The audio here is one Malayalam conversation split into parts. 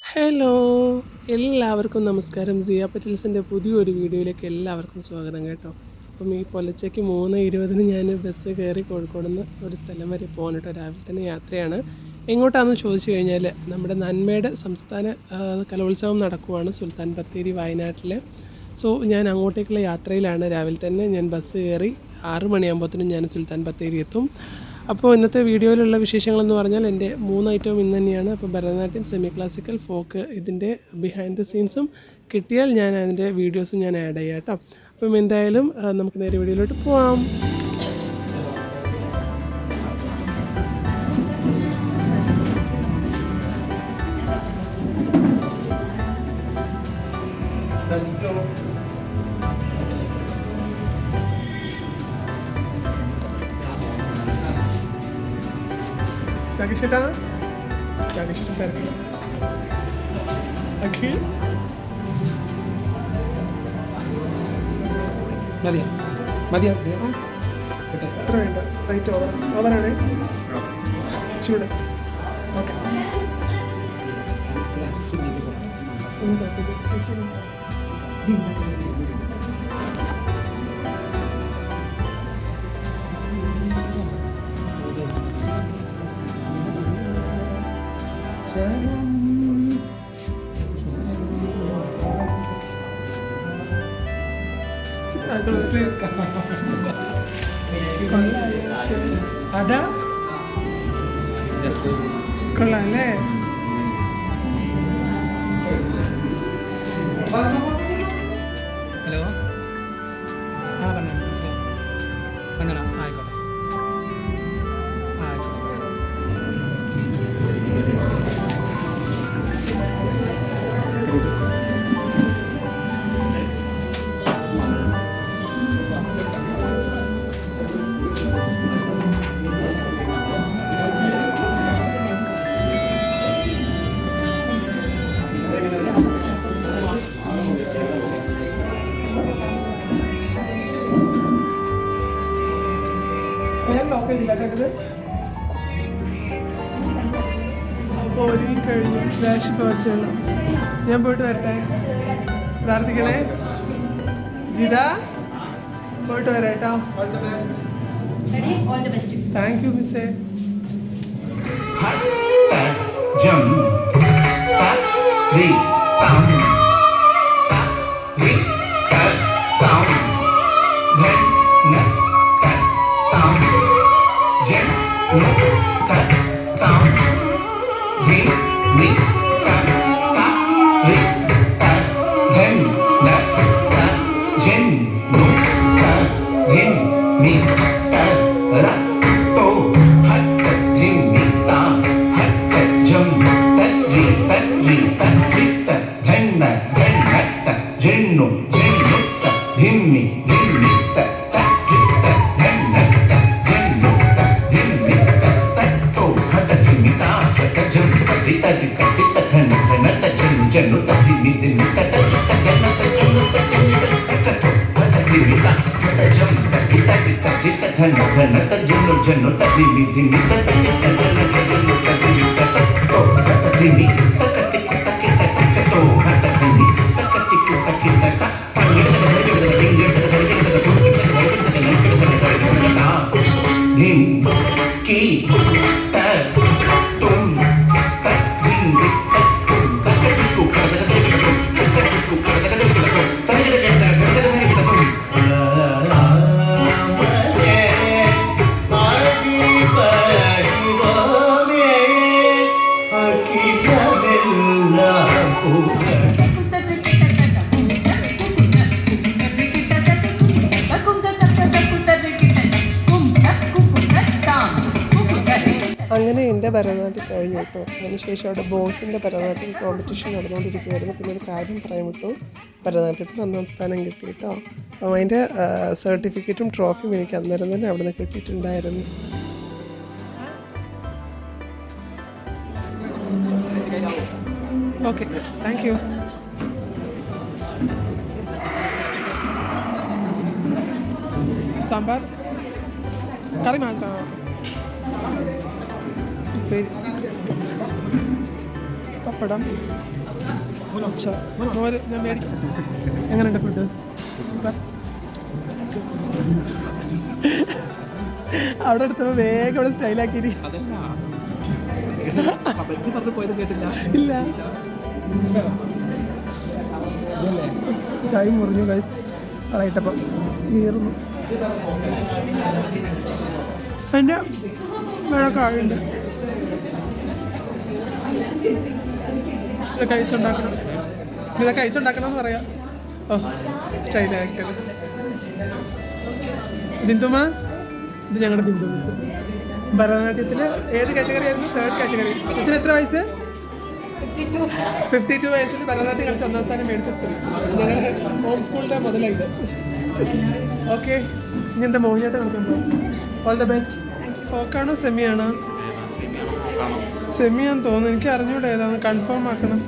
ഹലോ! എല്ലാവർക്കും നമസ്കാരം. സിയ പറ്റിൽസിൻ്റെ പുതിയൊരു വീഡിയോയിലേക്ക് എല്ലാവർക്കും സ്വാഗതം കേട്ടോ. അപ്പം ഈ പുലർച്ചയ്ക്ക് 3:20 ഞാൻ ബസ് കയറി കോഴിക്കോട് നിന്ന് ഒരു സ്ഥലം വരെ പോകാൻ കേട്ടോ. രാവിലെ തന്നെ യാത്രയാണ്. എങ്ങോട്ടാണെന്ന് ചോദിച്ചു കഴിഞ്ഞാൽ നമ്മുടെ നന്മയുടെ സംസ്ഥാന കലോത്സവം നടക്കുവാണ് സുൽത്താൻ ബത്തേരി വയനാട്ടിൽ. സോ ഞാൻ അങ്ങോട്ടേക്കുള്ള യാത്രയിലാണ്. രാവിലെ തന്നെ ഞാൻ ബസ് കയറി 6 മണിയാകുമ്പോഴത്തേനും ഞാൻ സുൽത്താൻ ബത്തേരി എത്തും. അപ്പോൾ ഇന്നത്തെ വീഡിയോയിലുള്ള വിശേഷങ്ങളെന്ന് പറഞ്ഞാൽ എൻ്റെ 3 ഐറ്റവും ഇന്ന് തന്നെയാണ്. അപ്പോൾ ഭരതനാട്യം, സെമി ക്ലാസിക്കൽ, ഫോക്ക്, ഇതിൻ്റെ ബിഹൈൻഡ് ദ സീൻസും കിട്ടിയാൽ ഞാൻ അതിൻ്റെ വീഡിയോസും ഞാൻ ആഡ് ചെയ്യാം കേട്ടോ. അപ്പം എന്തായാലും നമുക്ക് നേരെ വീഡിയോയിലോട്ട് പോവാം. രാകേഷേട്ടാ, രാകേഷേട്ടൻ തിരക്കില്ല. അഖിൽ മതിയാ മതിയാ എത്ര വേണ്ട? റൈറ്റ് ഓവറാണ് ചൂട്. ഓക്കെ, അതാ കൊള്ളാല്ലേ? ഹലോ, ആ പറഞ്ഞോ, മനസ്സിലായി. പറഞ്ഞോടാ, ആയിക്കോട്ടെ ആയിക്കോട്ടെ. അപ്പോൾ ഒരുങ്ങി കഴിഞ്ഞു. രാശിപ്പ് വെച്ചുള്ള ഞാൻ പോയിട്ട് വരട്ടെ. പ്രാർത്ഥിക്കണേ. ജിത, പോയിട്ട് വരാം കേട്ടോ. താങ്ക് യു മിസ്സേ. അങ്ങനെ എൻ്റെ ഭരതനാട്യം കഴിഞ്ഞു കേട്ടോ. അതിനുശേഷം അവിടെ ബോയ്സിൻ്റെ ഭരതനാട്യം കോമ്പറ്റീഷൻ നടന്നുകൊണ്ടിരിക്കുമായിരുന്നു. പിന്നെ ഒരു കാര്യം പറയാൻ വിട്ടു, ഭരതനാട്യത്തിന് 1ാം സ്ഥാനം കിട്ടി കേട്ടോ. അപ്പോൾ അതിൻ്റെ സർട്ടിഫിക്കറ്റും ട്രോഫിയും എനിക്ക് അന്നേരം തന്നെ അവിടെ നിന്ന് കിട്ടിയിട്ടുണ്ടായിരുന്നു. Okay, thank you. സാമ്പാർ കറി മാത്രമാണ്. പപ്പടം, മോര്. ഞാൻ മേടിക്കാം. എങ്ങനെയുണ്ട് ഫുഡ്? സൂപ്പർ. അവിടെ എടുത്തപ്പോൾ വേഗം അവിടെ സ്റ്റൈലാക്കിയിരിക്കും. ഇല്ല, കൈ മുറിഞ്ഞു ഗൈസ്. കളയിട്ടപ്പം തീർന്നു. അതിൻ്റെ വേഴൊക്കെ ആയുണ്ട്. ഇതൊക്കെ ഐസുണ്ടാക്കണം. ഇതൊക്കെ ഐസുണ്ടാക്കണം എന്ന് പറയാം. ഓ, സ്റ്റൈലാക്കിയത്. ബിന്ദുമാ, ഇത് ഞങ്ങളുടെ ബിന്ദു മിസ്. ഭരതനാട്യത്തിൽ ഏത് കാറ്റഗറി ആയിരുന്നു? 3rd category. മിസ്സിന് എത്ര വയസ്സ്? 52 വയസ്സിൽ ഭരതനാട്യം കളിച്ച് 1ാം സ്ഥാനം മേടിച്ച സ്ത്രീ. ഞങ്ങളുടെ ഹോം സ്കൂളിൻ്റെ മുതലായത്. ഓക്കെ, ഇനി എന്താ മോഹിനിയായിട്ട് നടക്കുമ്പോൾ ഓൾ ദ ബെസ്റ്റ്. ഫോക്കാണോ സെമിയാണോ? സെമിയാന്ന് തോന്നുന്നു. എനിക്ക് അറിഞ്ഞൂടെ ഏതാണ്, കൺഫേം ആക്കണം.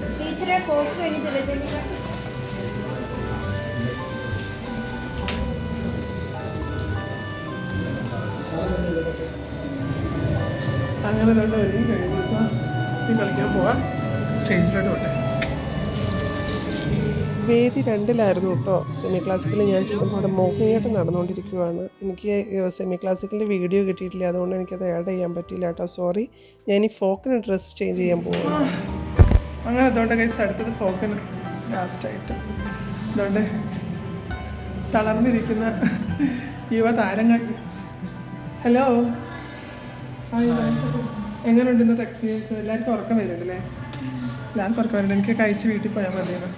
അങ്ങനെ തൊട്ട് വരും കഴിഞ്ഞിപ്പോൾ ഈ കളിക്കാൻ പോവാം. സ്റ്റേജിലോട്ട് പോട്ടെ. വേദി 2-ലായിരുന്നു കേട്ടോ. സെമി ക്ലാസിക്കൽ ഞാൻ ചെന്നപ്പോൾ അവിടെ മോഹിനിയാട്ടം നടന്നുകൊണ്ടിരിക്കുകയാണ്. എനിക്ക് സെമി ക്ലാസിക്കലിൻ്റെ വീഡിയോ കിട്ടിയിട്ടില്ല, അതുകൊണ്ട് എനിക്കത് ആഡ് ചെയ്യാൻ പറ്റിയില്ല കേട്ടോ. സോറി. ഞാൻ ഈ ഫോക്കിന് ഡ്രസ്സ് ചേഞ്ച് ചെയ്യാൻ പോകുന്നു. അങ്ങനെ അതുകൊണ്ട് കൈസ് അടുത്തത് ഫോക്കിന് ലാസ്റ്റായിട്ട്. അതുകൊണ്ട് തളർന്നിരിക്കുന്ന യുവതാരങ്ങൾ. ഹലോ, എങ്ങനെയുണ്ട് ഇന്നത്തെ എക്സ്പീരിയൻസ്? എല്ലാവർക്കും ഉറക്കം വരുന്നുണ്ടല്ലേ? എല്ലാവർക്കും ഉറക്കം വരുന്നുണ്ട്. എനിക്ക് കഴിച്ച് വീട്ടിൽ പോയാൽ മതിയെന്ന്.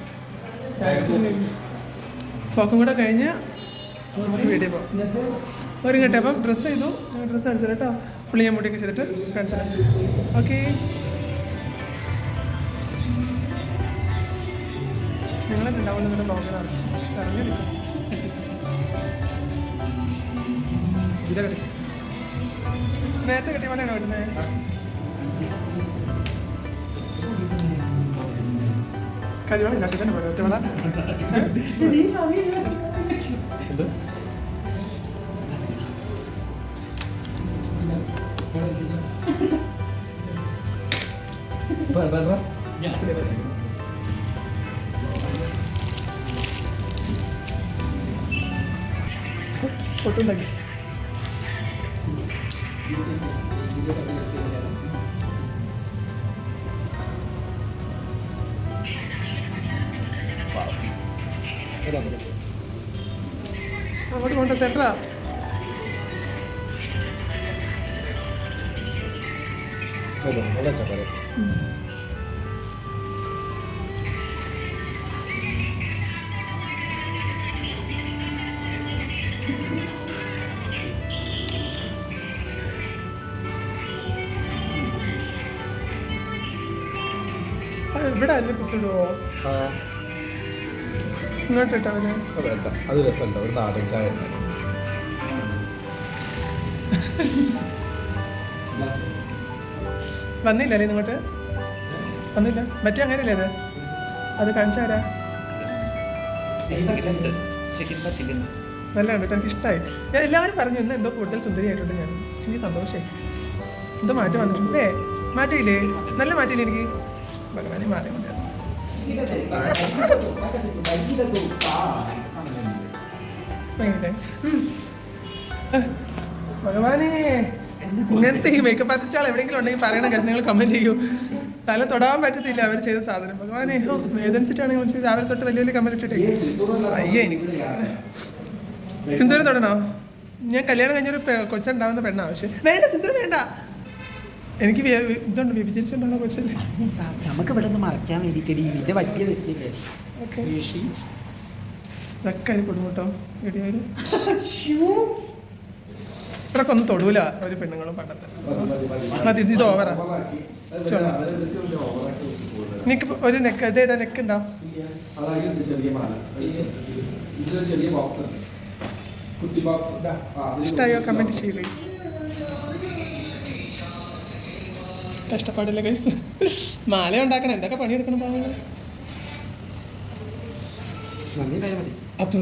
ഫോക്കും കൂടെ കഴിഞ്ഞ് നമുക്ക് വീട്ടിൽ പോകാം. ഒരു കേട്ടെ. അപ്പം ഡ്രസ്സ് ചെയ്തു. ഡ്രസ്സ് അടിച്ചിട്ട് കേട്ടോ. ഫുള്ളി ഞാൻ മുടിയൊക്കെ ചെയ്തിട്ട് കാണിച്ചിട്ട്. ഓക്കെ, നിങ്ങളൊക്കെ ഉണ്ടാവുന്ന നിങ്ങളുടെ ബ്ലോഗ് കാണിച്ചു ഇറങ്ങിയെടുക്കും. ഇതിലെ കട്ടി നേരത്തെ കെട്ടിയ പോലെയാണോ വരുന്നത്? കരിവള ഇല്ലാട്ടി തന്നെ പോലെ ഒറ്റവള. പൊട്ടുണ്ടാക്കി. അങ്ങോട്ട് കൊണ്ട് സെറ്ററാ. ഇവിടെ അല്ലേ കുത്തിടുവോ? ഇങ്ങോട്ട് ഇട്ടവന് അത് രസമുണ്ടോ? ഒരു നാടൻ ചായ വന്നില്ലല്ലേ ഇങ്ങോട്ട്? വന്നില്ല. മറ്റേ അങ്ങനെയല്ലേ അത്? അത് കാണിച്ചു തരാ. നല്ല കണ്ടിട്ട് എനിക്ക് ഇഷ്ടമായി. ഞാൻ എല്ലാവരും പറഞ്ഞു ഇന്ന് എന്തോ കൂടുതൽ സുന്ദരിയായിട്ടുണ്ട്. ഞാൻ എനിക്ക് സന്തോഷമായി. എന്തോ മാറ്റം വന്നിട്ടുണ്ടല്ലേ? മാറ്റമില്ലേ? നല്ല മാറ്റമില്ലേ എനിക്ക്? ഭഗവാനെ മാറി ഭഗവാനെ. ഇങ്ങനത്തെ ഈ മേക്കപ്പ് ആർട്ടിസ്റ്റ് ആൾ എവിടെയെങ്കിലും ഉണ്ടെങ്കിൽ പറയണം ഗസ്. നിങ്ങൾ കമന്റ് ചെയ്യൂ. തല തൊടാൻ പറ്റത്തില്ല അവർ ചെയ്ത സാധനം. ഭഗവാനെ, ഏതനുസരിച്ചാണെങ്കിൽ രാവിലെ തൊട്ട് വലിയ വലിയ കമന്റ് ഇട്ടിട്ടേ അയ്യേ. എനിക്ക് സിന്ദൂരം തൊടണോ? ഞാൻ കല്യാണം കഴിഞ്ഞൊരു കൊച്ചുണ്ടാവുന്ന പെണ്ണ ആവശ്യം. വേണ്ട സിന്ദൂരം വേണ്ട. എനിക്ക് ഇതുണ്ട്, വ്യഭിചരിച്ചുണ്ടാണോ കൊച്ചല്ലേ? നമുക്ക് ഇവിടെ നിന്ന് മറക്കാൻ വേണ്ടിയിട്ട് ഇതിന്റെ പറ്റിയ തെറ്റില്ലേ? ഇതൊക്കെ അതിന് കൊടുക്കും കേട്ടോ വീഡിയോയിൽ. ഇത്രയൊക്കെ ഒന്നും തൊടൂല ഒരു പെണ്ണുങ്ങളും പണ്ടത്തെ. മതി, ഇത് ഓവറാ. എനിക്ക് ഒരു നെക്ക് ഇതേതാ നെക്ക് ഉണ്ടോ? ഇഷ്ടമായോ? കമൻറ്റ് ചെയ്യൂ. കഷ്ടപ്പാടില്ല ഗൈസ്. മാല ഉണ്ടാക്കണം, എന്തൊക്കെ പണിയെടുക്കണം പാവങ്ങൾ. അപ്പൊ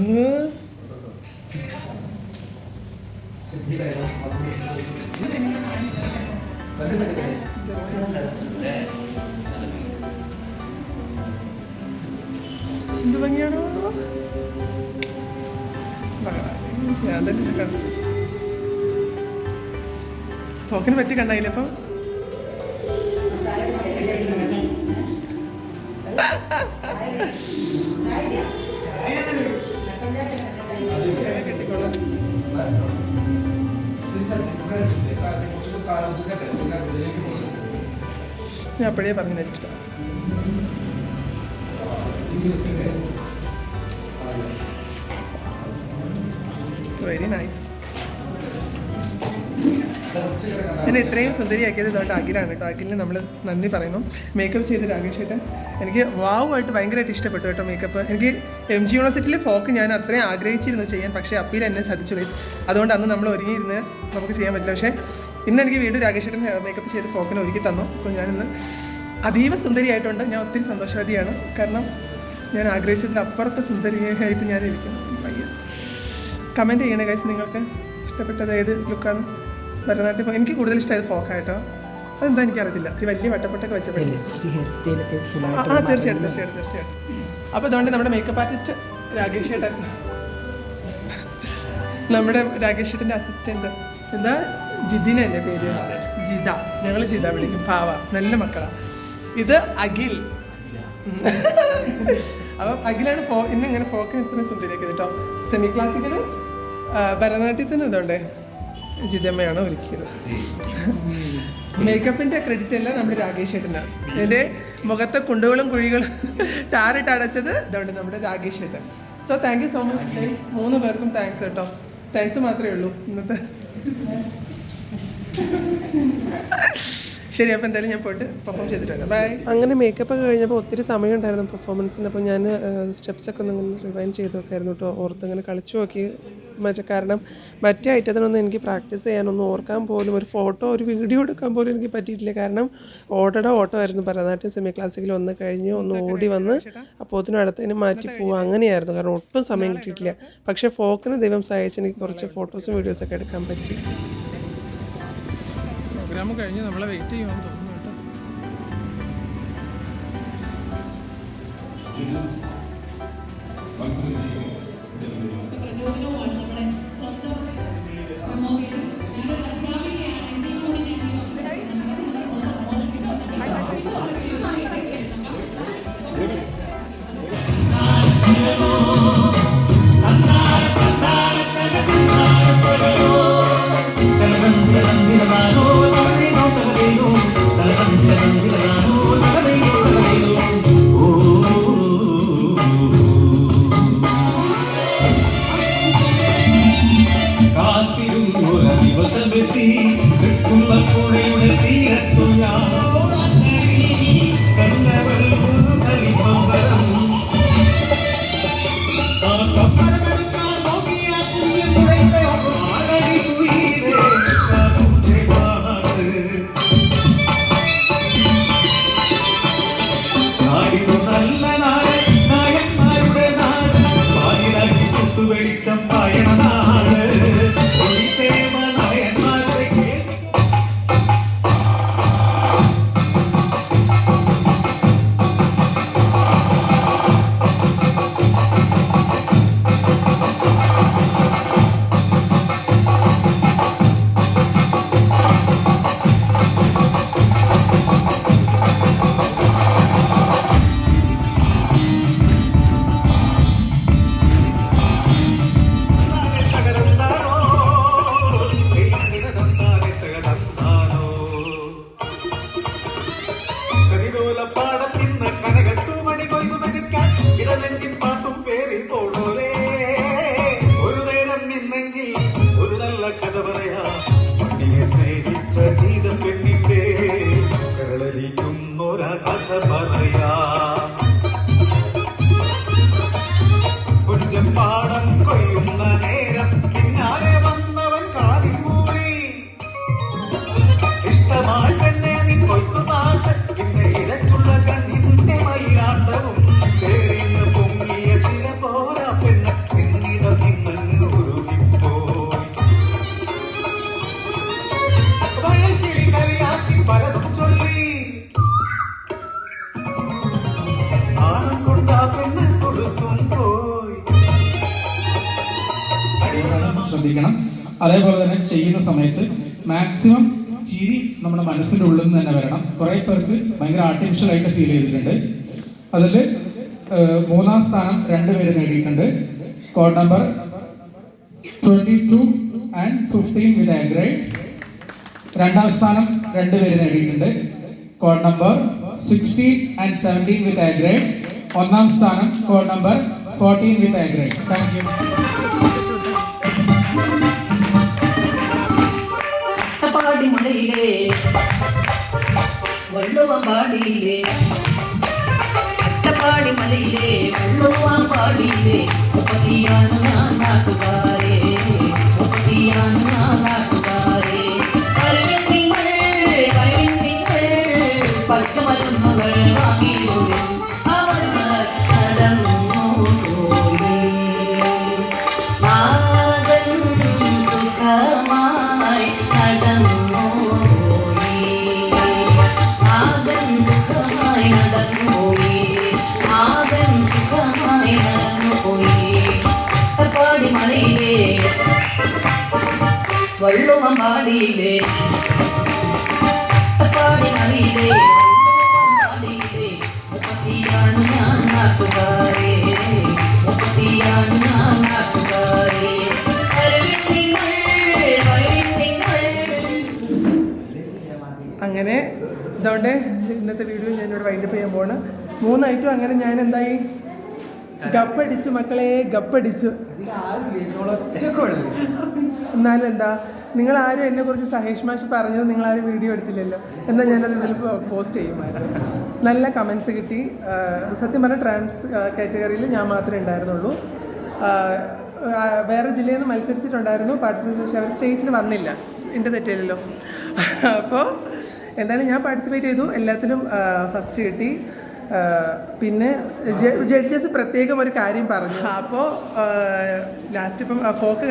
എന്ത് ഭംഗിയാണോ ഞാൻ തന്നെ കണ്ടു. ഫോക്കിന് പറ്റി കണ്ടായില്ലേ അപ്പം? ഞാൻ അപ്പോഴേ പറഞ്ഞു നെറ്റ് വെരി നൈസ്. എന്നെ ഇത്രയും സുന്ദരിയാക്കിയത് ഇതുകൊണ്ട് അഖിലാണ് കേട്ടോ. അഖിലിന് നമ്മൾ നന്ദി പറയുന്നു. മേക്കപ്പ് ചെയ്ത് രാകേഷ് ചേട്ടൻ എനിക്ക് വാവുമായിട്ട് ഭയങ്കരമായിട്ട് ഇഷ്ടപ്പെട്ടു കേട്ടോ മേക്കപ്പ്. എനിക്ക് MG യൂണിവേഴ്സിറ്റിയിൽ ഫോക്ക് ഞാൻ അത്രയും ആഗ്രഹിച്ചിരുന്നു ചെയ്യാൻ, പക്ഷേ അപ്പീൽ എന്നെ ചതിച്ചു പോയി. അതുകൊണ്ട് അന്ന് നമ്മൾ ഒരുങ്ങിയിരുന്ന് നമുക്ക് ചെയ്യാൻ പറ്റില്ല. പക്ഷേ ഇന്ന് എനിക്ക് വീണ്ടും രാകേഷ് ചേട്ടൻ മേക്കപ്പ് ചെയ്ത് ഫോക്കിനെ ഒരുക്കി തന്നു. സോ ഞാനിന്ന് അതീവ സുന്ദരിയായിട്ടുണ്ട്. ഞാൻ ഒത്തിരി സന്തോഷവതിയാണ്. കാരണം ഞാൻ ആഗ്രഹിച്ചതിൻ്റെ അപ്പുറത്തെ സുന്ദരിയായിട്ട് ഞാൻ ഇരിക്കുന്നു. പയ്യ കമൻറ്റ് ചെയ്യണേ ഗൈസ്, നിങ്ങൾക്ക് ഇഷ്ടപ്പെട്ടത് ഏത് ലുക്കാണ്? ഭരതനാട്യം എനിക്ക് കൂടുതൽ ഇഷ്ടമായത് ഫോക്കായിട്ടോ. അതെന്താ എനിക്കറിയത്തില്ല. ഈ വലിയ വട്ടപ്പൊട്ടൊക്കെ വെച്ചപ്പോഴേ തീർച്ചയായിട്ടും. അപ്പോൾ അതുകൊണ്ട് നമ്മുടെ മേക്കപ്പ് ആർട്ടിസ്റ്റ് രാകേഷ് ചേട്ടൻ, നമ്മുടെ രാകേഷ് ചേട്ടൻ്റെ അസിസ്റ്റൻറ്റ് എന്താ ജിതിനല്ലേ പേര്? ജിത. ഞങ്ങൾ ജിത വിളിക്കും. പാവ, നല്ല മക്കളാണ്. ഇത് അഖിൽ. അപ്പം അഖിലാണ് ഇന്ന് ഇങ്ങനെ ഫോക്കിന് ഇത്രയും സുന്ദരിയാക്കിയത് കേട്ടോ. സെമി ക്ലാസിക്കലും ഭരതനാട്യത്തിനും ഇതുകൊണ്ട് ജിതമ്മയാണ് ഒരുക്കിയത്. മേക്കപ്പിൻ്റെ ക്രെഡിറ്റ് എല്ലാം നമ്മുടെ രാകേഷ് ചേട്ടനാണ്. ഇതിൻ്റെ മുഖത്തെ കുണ്ടുകളും കുഴികളും ടാറിട്ട് അടച്ചത് ഇതുകൊണ്ട് നമ്മുടെ രാകേഷ് ചേട്ടൻ. So thank you so much guys. 3 പേർക്കും താങ്ക്സ് കേട്ടോ. താങ്ക്സ് മാത്രമേ ഉള്ളൂ ഇന്നത്തെ. ശരി, അപ്പോൾ എന്തായാലും ഞാൻ പോയിട്ട് പെർഫോം ചെയ്തിട്ട് വരാം. ബൈ. അങ്ങനെ മേക്കപ്പ് ഒക്കെ കഴിഞ്ഞപ്പോൾ ഒത്തിരി സമയം ഉണ്ടായിരുന്നു പെർഫോമൻസിന്. അപ്പോൾ ഞാൻ സ്റ്റെപ്സൊക്കെ ഒന്ന് ഇങ്ങനെ റിവൈൻഡ് ചെയ്ത് നോക്കായിരുന്നു കേട്ടോ. ഓർത്ത് ഇങ്ങനെ കളിച്ചു നോക്കി. കാരണം മറ്റേ ഐറ്റത്തിനൊന്നും എനിക്ക് പ്രാക്ടീസ് ചെയ്യാനൊന്നും ഓർക്കാൻ പോലും, ഒരു ഫോട്ടോ ഒരു വീഡിയോ എടുക്കാൻ പോലും എനിക്ക് പറ്റിയിട്ടില്ല. കാരണം ഓട്ടമായിരുന്നു. ഭരതനാട്യം സെമി ക്ലാസിക്കൽ ഒന്ന് കഴിഞ്ഞ് ഒന്ന് ഓടി വന്ന് അപ്പോഴത്തിനും അടുത്തതിന് മാറ്റി പോവുക, അങ്ങനെയായിരുന്നു. കാരണം ഒട്ടും സമയം കിട്ടിയിട്ടില്ല. പക്ഷേ ഫോക്കിന് ദൈവം സഹായിച്ച് എനിക്ക് കുറച്ച് ഫോട്ടോസും വീഡിയോസൊക്കെ എടുക്കാൻ പറ്റി. പ്രോഗ്രാം കഴിഞ്ഞ് നമ്മളെ വെയിറ്റ് ചെയ്യുമെന്ന് തോന്നുന്നു ശ്രദ്ധിക്കണം. അതേപോലെ തന്നെ ചെയ്യുന്ന സമയത്ത് മാക്സിമം ചിരി നമ്മുടെ മനസ്സിൻ്റെ ഉള്ളിൽ നിന്ന് തന്നെ വരണം. കുറേ പേർക്ക് ഭയങ്കര ആർട്ടിഫിഷ്യൽ ആയിട്ട് ഫീൽ ചെയ്തിട്ടുണ്ട്. അതിൽ 3-ാം സ്ഥാനം 2 പേര് നേടിയിട്ടുണ്ട്. Code number 22 and 15 with A grade. 2-ാം സ്ഥാനം 2 പേര് നേടിയിട്ടുണ്ട്. Code number 16 and 17 with A grade. 1-ാം സ്ഥാനം code number 14 with A grade. Thank you. പാടിമലയിലെ വള്ളുവമ്പാടിയിലെ അട്ടപ്പാടിമലയിലെ വള്ളുവമ്പാടിയിലെ മുപ്പത്തിയാണ് ഞാൻ നാട്ടുകാരെ, മുപ്പത്തിയാണ് ഞാൻ നാട്ടുകാരെ. കരവിൻ നിങ്ങൾ പച്ചമരുന്നുകൾ വാങ്ങിയോരും അവർ നടന്നു പോയി. നാഗൻ സുഖമായി നടന്നു പോയി, നാഗൻ സുഖമായി നടന്നു പോയി, നാഗൻ സുഖമായി നടന്നു പോയി. പാടിമലയിലെ വള്ളുവമ്പാടിയിലെ പാടിമലയിലെ വള്ളുവമ്പാടിയിലെ മുപ്പത്തിയാണ് ഞാൻ നാട്ടുകാരെ, മുപ്പത്തിയാണ് ഞാൻ നാട്ടുകാരെ. അങ്ങനെ ഇതുകൊണ്ട് ഇന്നത്തെ വീഡിയോ ഞാനിവിടെ വൈൻഡപ്പ് ചെയ്യാൻ പോവാണ്. 3 ഐറ്റം അങ്ങനെ ഞാൻ എന്തായി ഗപ്പടിച്ചു മക്കളെ, ഗപ്പടിച്ചു. എന്നാലും എന്താ, നിങ്ങളാരും എന്നെക്കുറിച്ച് സഹേഷ് മാഷ് പറഞ്ഞത് നിങ്ങളാരും വീഡിയോ എടുത്തില്ലല്ലോ. എന്നാൽ ഞാനത് ഇതിൽ പോസ്റ്റ് ചെയ്യുമായിരുന്നു. നല്ല കമൻസ് കിട്ടി. സത്യം പറഞ്ഞാൽ ട്രാൻസ് കാറ്റഗറിയിൽ ഞാൻ മാത്രമേ ഉണ്ടായിരുന്നുള്ളൂ. വേറെ ജില്ലയിൽ നിന്ന് മത്സരിച്ചിട്ടുണ്ടായിരുന്നു പാർട്ടിസിപ്പേറ്റ്, പക്ഷേ അവർ സ്റ്റേറ്റിൽ വന്നില്ല. എൻ്റെ തെറ്റില്ലല്ലോ. അപ്പോൾ എന്തായാലും ഞാൻ പാർട്ടിസിപ്പേറ്റ് ചെയ്തു, എല്ലാത്തിലും ഫസ്റ്റ് കിട്ടി. പിന്നെ ജഡ്ജസ് പ്രത്യേകം ഒരു കാര്യം പറഞ്ഞു. അപ്പോൾ ലാസ്റ്റ് ഇപ്പം ഫോക്ക്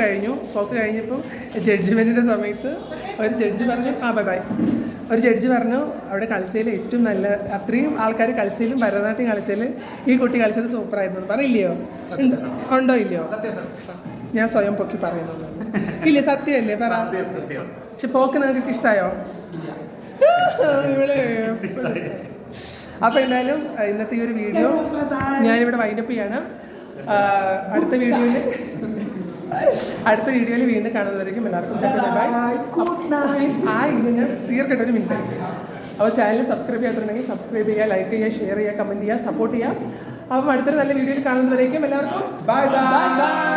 കഴിഞ്ഞപ്പോൾ ജഡ്ജ്മെൻറ്റിൻ്റെ സമയത്ത് ഒരു ജഡ്ജി പറഞ്ഞു ബൈ. ഒരു ജഡ്ജി പറഞ്ഞു അവിടെ കളിച്ചതിൽ ഏറ്റവും നല്ല, അത്രയും ആൾക്കാർ കളിച്ചതിലും ഭരതനാട്യം കളിച്ചതിൽ ഈ കുട്ടി കളിച്ചത് സൂപ്പറായിരുന്നു പറയില്ലയോ? ഉണ്ടോ ഇല്ലയോ? ഞാൻ സ്വയം പൊക്കി പറയുന്നുള്ളൂ. ഇല്ലേ, സത്യമല്ലേ പറ. പക്ഷെ ഫോക്ക് നിങ്ങൾക്ക് ഇഷ്ടമായോ? അപ്പോൾ എന്തായാലും ഇന്നത്തെ ഈ ഒരു വീഡിയോ ഞാനിവിടെ വൈൻഡപ്പ് ചെയ്യാണ്. അടുത്ത വീഡിയോയിൽ വീണ്ടും കാണുന്നതായിരിക്കും. എല്ലാവർക്കും ഇല്ല, ഞാൻ തീർക്കട്ടെ, ഒരു മിനിറ്റ്. അപ്പോൾ ചാനൽ സബ്സ്ക്രൈബ് ചെയ്യാത്തുണ്ടെങ്കിൽ സബ്സ്ക്രൈബ് ചെയ്യുക, ലൈക്ക് ചെയ്യുക, ഷെയർ ചെയ്യുക, കമൻറ്റ് ചെയ്യുക, സപ്പോർട്ട് ചെയ്യുക. അപ്പം അടുത്തൊരു നല്ല വീഡിയോയിൽ കാണുന്നതായിരിക്കും. എല്ലാവർക്കും ബൈ ബൈ.